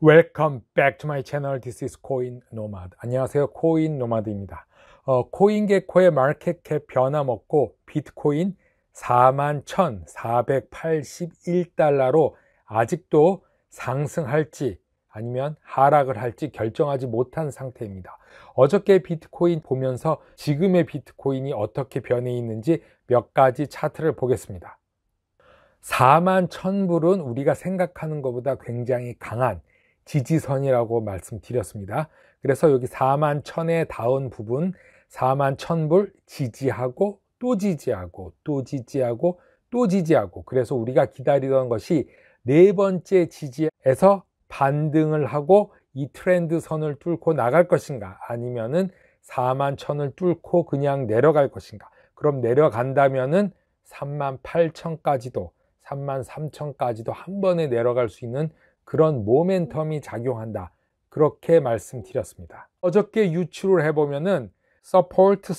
Welcome back to my channel. This is Coin Nomad. 안녕하세요. 코인 노마드입니다. 코인게코의 마켓캡 변함없고 비트코인 41,481달러로 아직도 상승할지 아니면 하락을 할지 결정하지 못한 상태입니다. 어저께 비트코인 보면서 지금의 비트코인이 어떻게 변해 있는지 몇 가지 차트를 보겠습니다. 41,000불은 우리가 생각하는 것보다 굉장히 강한 지지선이라고 말씀드렸습니다. 그래서 여기 41,000에 닿은 부분 41,000불 지지하고 또 지지하고 또 지지하고 또 지지하고, 그래서 우리가 기다리던 것이 네 번째 지지에서 반등을 하고 이 트렌드 선을 뚫고 나갈 것인가, 아니면은 41,000을 뚫고 그냥 내려갈 것인가. 그럼 내려간다면은 38,000까지도 33,000까지도 한 번에 내려갈 수 있는 그런 모멘텀이 작용한다, 그렇게 말씀드렸습니다. 어저께 유추를 해보면은 서포트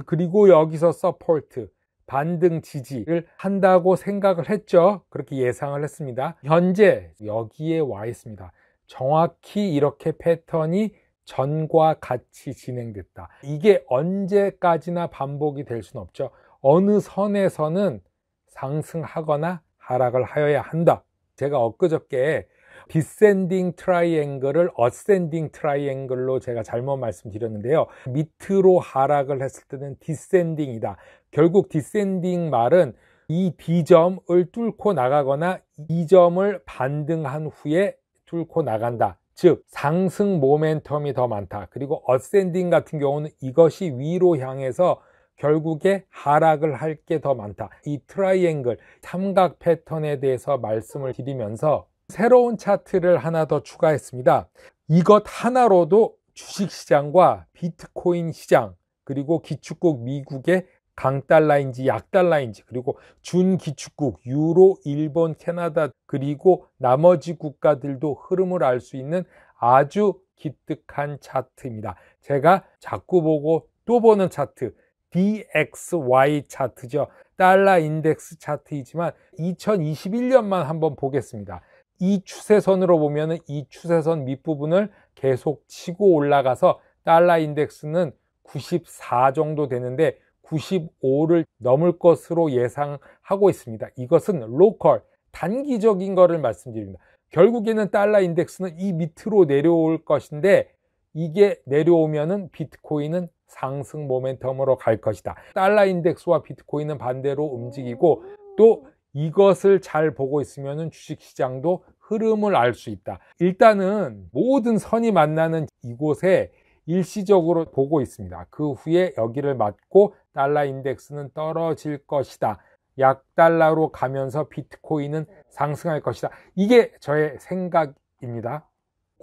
그리고 여기서 서포트 반등 지지를 한다고 생각을 했죠. 그렇게 예상을 했습니다. 현재 여기에 와 있습니다. 정확히 이렇게 패턴이 전과 같이 진행됐다. 이게 언제까지나 반복이 될 수는 없죠. 어느 선에서는 상승하거나 하락을 하여야 한다. 제가 엊그저께 디센딩 트라이앵글을 어센딩 트라이앵글로 제가 잘못 말씀드렸는데요. 밑으로 하락을 했을 때는 디센딩이다. 결국 디센딩 말은 이 D점을 뚫고 나가거나 이 점을 반등한 후에 뚫고 나간다. 즉 상승 모멘텀이 더 많다. 그리고 어센딩 같은 경우는 이것이 위로 향해서 결국에 하락을 할 게 더 많다. 이 트라이앵글 삼각 패턴에 대해서 말씀을 드리면서 새로운 차트를 하나 더 추가했습니다. 이것 하나로도 주식시장과 비트코인 시장, 그리고 기축국 미국의 강달러인지 약달러인지, 그리고 준기축국 유로, 일본, 캐나다, 그리고 나머지 국가들도 흐름을 알 수 있는 아주 기특한 차트입니다. 제가 자꾸 보고 또 보는 차트, DXY 차트죠. 달러 인덱스 차트이지만 2021년만 한번 보겠습니다. 이 추세선으로 보면 이 추세선 밑부분을 계속 치고 올라가서 달러 인덱스는 94 정도 되는데 95를 넘을 것으로 예상하고 있습니다. 이것은 로컬, 단기적인 거를 말씀드립니다. 결국에는 달러 인덱스는 이 밑으로 내려올 것인데, 이게 내려오면은 비트코인은 상승 모멘텀으로 갈 것이다. 달러 인덱스와 비트코인은 반대로 움직이고, 또 이것을 잘 보고 있으면 주식시장도 흐름을 알 수 있다. 일단은 모든 선이 만나는 이곳에 일시적으로 보고 있습니다. 그 후에 여기를 맞고 달러 인덱스는 떨어질 것이다. 약달러로 가면서 비트코인은 상승할 것이다. 이게 저의 생각입니다.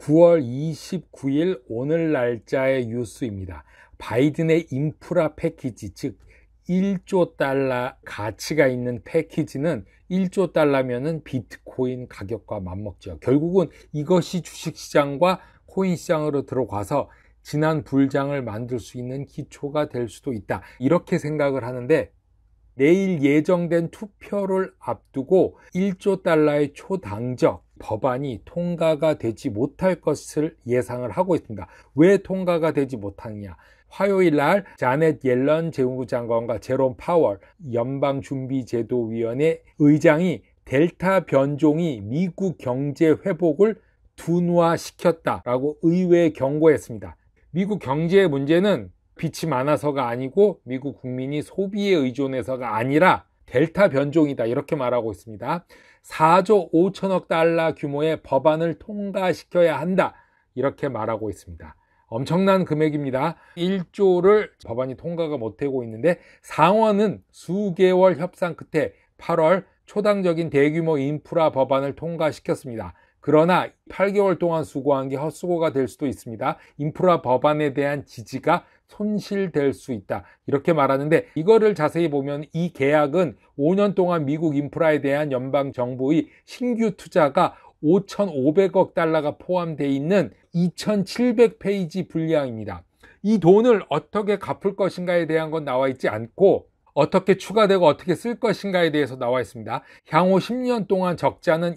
9월 29일 오늘 날짜의 뉴스입니다. 바이든의 인프라 패키지, 즉 1조 달러 가치가 있는 패키지는 1조 달러면은 비트코인 가격과 맞먹죠. 결국은 이것이 주식시장과 코인시장으로 들어가서 지난 불장을 만들 수 있는 기초가 될 수도 있다, 이렇게 생각을 하는데, 내일 예정된 투표를 앞두고 1조 달러의 초당적 법안이 통과가 되지 못할 것을 예상을 하고 있습니다. 왜 통과가 되지 못하느냐? 화요일 날 자넷 옐런 재무부 장관과 제롬 파월 연방준비제도위원회 의장이 델타 변종이 미국 경제 회복을 둔화시켰다라고 의회에 경고했습니다. 미국 경제의 문제는 빚이 많아서가 아니고 미국 국민이 소비에 의존해서가 아니라 델타 변종이다, 이렇게 말하고 있습니다. 4조 5천억 달러 규모의 법안을 통과시켜야 한다, 이렇게 말하고 있습니다. 엄청난 금액입니다. 1조를 법안이 통과가 못되고 있는데, 상원은 수개월 협상 끝에 8월 초당적인 대규모 인프라 법안을 통과시켰습니다. 그러나 8개월 동안 수고한 게 헛수고가 될 수도 있습니다. 인프라 법안에 대한 지지가 손실될 수 있다, 이렇게 말하는데, 이거를 자세히 보면 이 계약은 5년 동안 미국 인프라에 대한 연방정부의 신규 투자가 5,500억 달러가 포함되어 있는 2,700페이지 분량입니다. 이 돈을 어떻게 갚을 것인가에 대한 건 나와 있지 않고, 어떻게 추가되고 어떻게 쓸 것인가에 대해서 나와 있습니다. 향후 10년 동안 적자는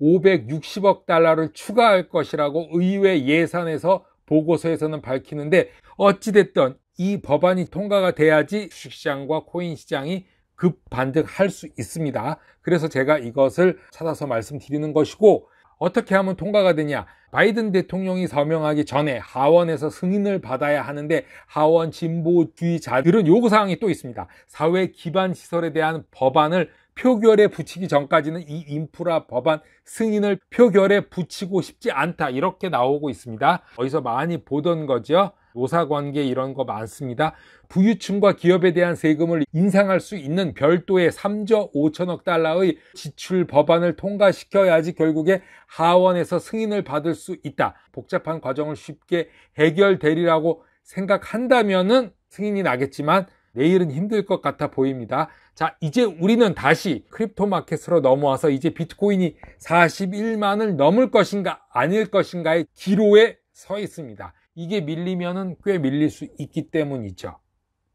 560억 달러를 추가할 것이라고 의회 예산에서 보고서에서는 밝히는데, 어찌됐든 이 법안이 통과가 돼야지 주식시장과 코인 시장이 급반등할 수 있습니다. 그래서 제가 이것을 찾아서 말씀드리는 것이고, 어떻게 하면 통과가 되냐? 바이든 대통령이 서명하기 전에 하원에서 승인을 받아야 하는데, 하원 진보주의자들은 요구사항이 또 있습니다. 사회 기반 시설에 대한 법안을 표결에 붙이기 전까지는 이 인프라 법안 승인을 표결에 붙이고 싶지 않다, 이렇게 나오고 있습니다. 어디서 많이 보던 거죠. 노사관계 이런 거 많습니다. 부유층과 기업에 대한 세금을 인상할 수 있는 별도의 3조 5천억 달러의 지출 법안을 통과시켜야지 결국에 하원에서 승인을 받을 수 있다. 복잡한 과정을 쉽게 해결되리라고 생각한다면은 승인이 나겠지만 내일은 힘들 것 같아 보입니다. 자, 이제 우리는 다시 크립토 마켓으로 넘어와서 이제 비트코인이 41만을 넘을 것인가 아닐 것인가의 기로에 서 있습니다. 이게 밀리면은 꽤 밀릴 수 있기 때문이죠.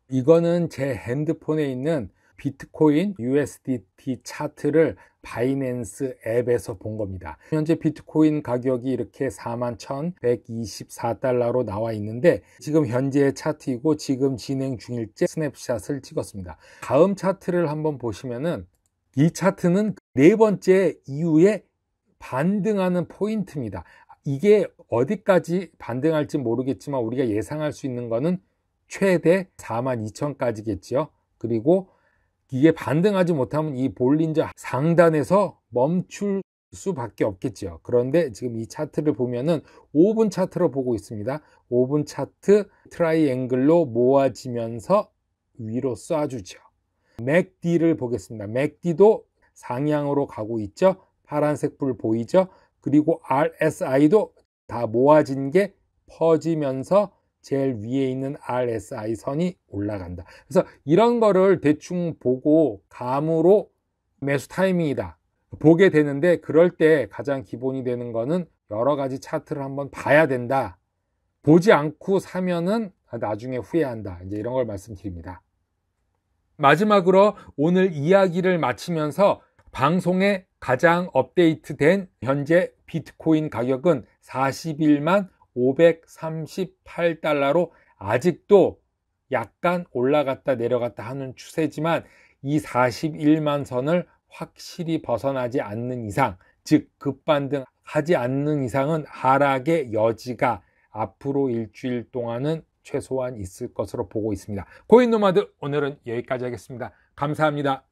이거는 제 핸드폰에 있는 비트코인 USDT 차트를 바이낸스 앱에서 본 겁니다. 현재 비트코인 가격이 이렇게 41,124달러로 나와 있는데, 지금 현재의 차트이고 지금 진행 중일 때 스냅샷을 찍었습니다. 다음 차트를 한번 보시면은, 이 차트는 네 번째 이후에 반등하는 포인트입니다. 이게 어디까지 반등할지 모르겠지만 우리가 예상할 수 있는 거는 최대 42,000까지겠죠. 그리고 이게 반등하지 못하면 이 볼린저 상단에서 멈출 수밖에 없겠죠. 그런데 지금 이 차트를 보면은 5분 차트로 보고 있습니다. 5분 차트 트라이앵글로 모아지면서 위로 쏴주죠. 맥디를 보겠습니다. 맥디도 상향으로 가고 있죠. 파란색 불 보이죠? 그리고 RSI도 다 모아진 게 퍼지면서 제일 위에 있는 RSI 선이 올라간다. 그래서 이런 거를 대충 보고 감으로 매수 타이밍이다 보게 되는데, 그럴 때 가장 기본이 되는 거는 여러 가지 차트를 한번 봐야 된다. 보지 않고 사면은 나중에 후회한다. 이제 이런 걸 말씀드립니다. 마지막으로 오늘 이야기를 마치면서 방송에 가장 업데이트된 현재 비트코인 가격은 41만 538달러로 아직도 약간 올라갔다 내려갔다 하는 추세지만, 이 41만 선을 확실히 벗어나지 않는 이상, 즉 급반등하지 않는 이상은 하락의 여지가 앞으로 일주일 동안은 최소한 있을 것으로 보고 있습니다. 코인노마드 오늘은 여기까지 하겠습니다. 감사합니다.